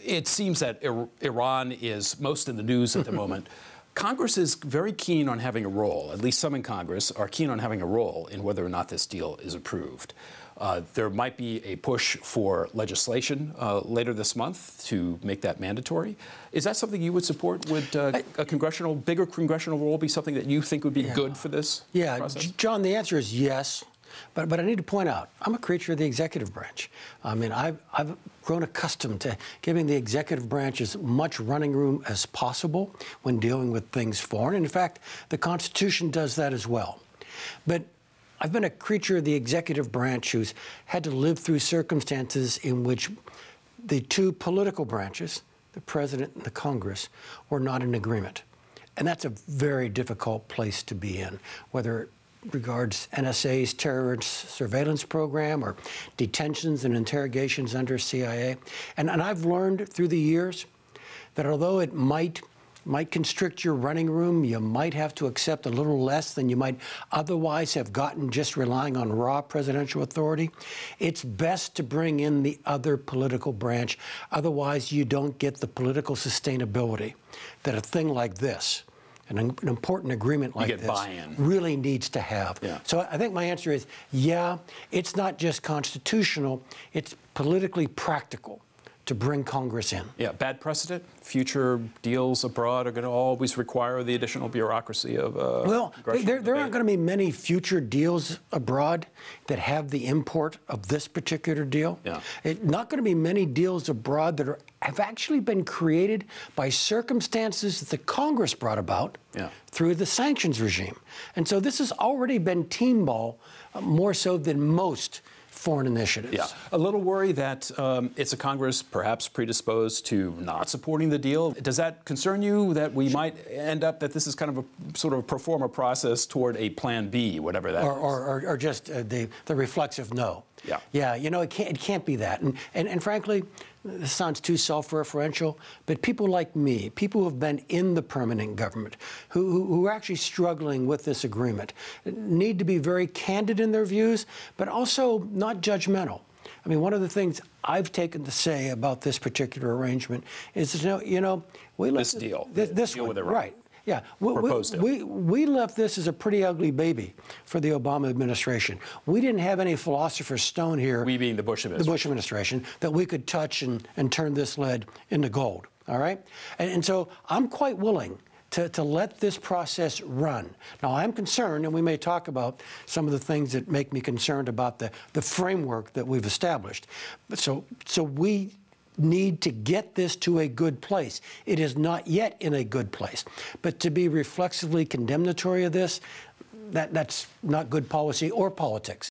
It seems that Iran is most in the news at the moment. Congress is very keen on having a role, at least some in Congress are keen on having a role in whether or not this deal is approved. There might be a push for legislation later this month to make that mandatory. Is that something you would support? Would a bigger congressional role be something that you think would be good for this process? John, the answer is yes. But I need to point out, I'm a creature of the executive branch. I mean, I've grown accustomed to giving the executive branch as much running room as possible when dealing with things foreign. In fact, the Constitution does that as well. But I've been a creature of the executive branch who's had to live through circumstances in which the two political branches, the president and the Congress, were not in agreement. And that's a very difficult place to be in, whether it regards NSA's terrorist surveillance program or detentions and interrogations under CIA. And I've learned through the years that although it might constrict your running room, you might have to accept a little less than you might otherwise have gotten just relying on raw presidential authority. It's best to bring in the other political branch. Otherwise, you don't get the political sustainability that a thing like this, an important agreement like this, really needs to have. So I think my answer is, yeah, it's not just constitutional, it's politically practical to bring Congress in. Yeah, bad precedent? Future deals abroad are going to always require the additional bureaucracy of well, there aren't going to be many future deals abroad that have the import of this particular deal. Not going to be many deals abroad that have actually been created by circumstances that the Congress brought about through the sanctions regime. And so this has already been team ball more so than most foreign initiatives. A little worry that it's a Congress perhaps predisposed to not supporting the deal. Does that concern you, that we might end up that this is kind of a sort of a pro forma process toward a plan B, whatever that is? Or just the reflexive no. You know, it can't be that. And frankly, this sounds too self-referential, but people like me, people who have been in the permanent government, who are actually struggling with this agreement, need to be very candid in their views, but also not judgmental. I mean, one of the things I've taken to say about this particular arrangement is, you know, we let this deal with Iran. Right. Yeah, we left this as a pretty ugly baby for the Obama administration. We didn't have any philosopher's stone here. We being the Bush administration. The Bush administration, that we could touch and turn this lead into gold, all right? And so I'm quite willing to let this process run. Now, I'm concerned, and we may talk about some of the things that make me concerned about the framework that we've established. But so we need to get this to a good place. It is not yet in a good place. But to be reflexively condemnatory of this, that's not good policy or politics.